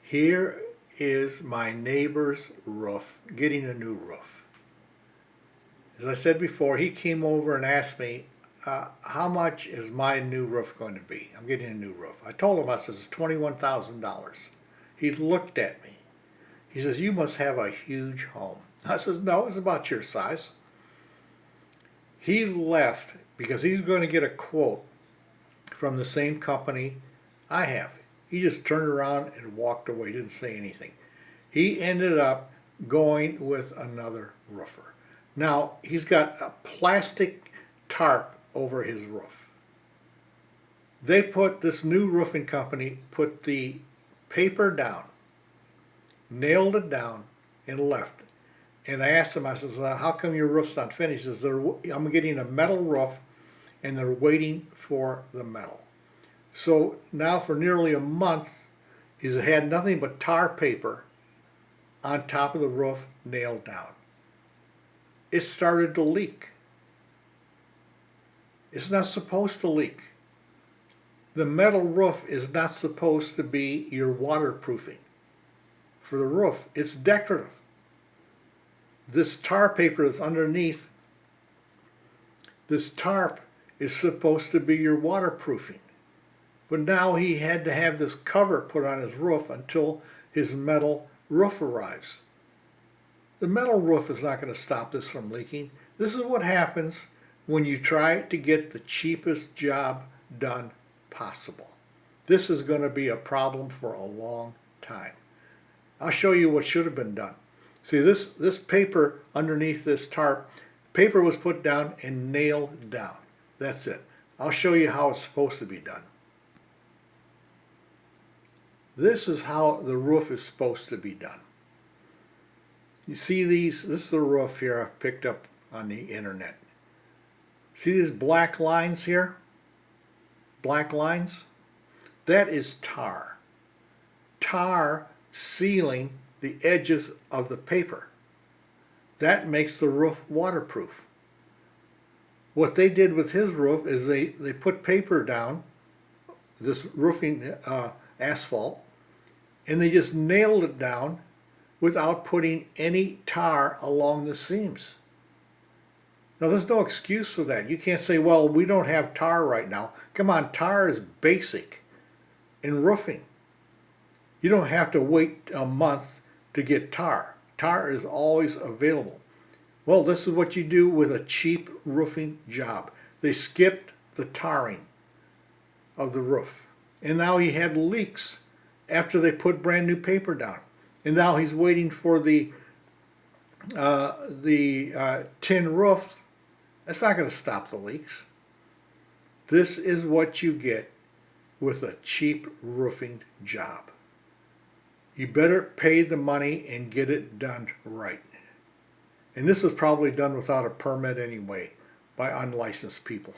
Here is my neighbor's roof, getting a new roof. As I said before, he came over and asked me, how much is my new roof going to be? I'm getting a new roof. I told him, I said, it's $21,000. He looked at me. He says, you must have a huge home. I says, no, it's about your size. He left because he's going to get a quote from the same company I have. He just turned around and walked away, didn't say anything. He ended up going with another roofer. Now, he's got a plastic tarp over his roof. This new roofing company put the paper down, nailed it down, and left. And I asked him, I says, how come your roof's not finished? He says, I'm getting a metal roof, and they're waiting for the metal. So now for nearly a month, he's had nothing but tar paper on top of the roof nailed down. It started to leak. It's not supposed to leak. The metal roof is not supposed to be your waterproofing for the roof. It's decorative. This tar paper that's underneath, this tarp is supposed to be your waterproofing. But now he had to have this cover put on his roof until his metal roof arrives. The metal roof is not going to stop this from leaking. This is what happens when you try to get the cheapest job done possible. This is going to be a problem for a long time. I'll show you what should have been done. See, this paper underneath this tarp, paper was put down and nailed down. That's it. I'll show you how it's supposed to be done. This is how the roof is supposed to be done. You see these? This is the roof here I've picked up on the internet. See these black lines here? Black lines? That is tar. Tar sealing the edges of the paper. That makes the roof waterproof. What they did with his roof is they put paper down, this roofing asphalt, and they just nailed it down without putting any tar along the seams. Now there's no excuse for that. You can't say, well, we don't have tar right now. Come on, tar is basic in roofing. You don't have to wait a month to get tar. Tar is always available. Well, this is what you do with a cheap roofing job. They skipped the tarring of the roof. And now he had leaks after they put brand new paper down. And now he's waiting for the tin roof. That's not going to stop the leaks. This is what you get with a cheap roofing job. You better pay the money and get it done right. And this is probably done without a permit anyway by unlicensed people.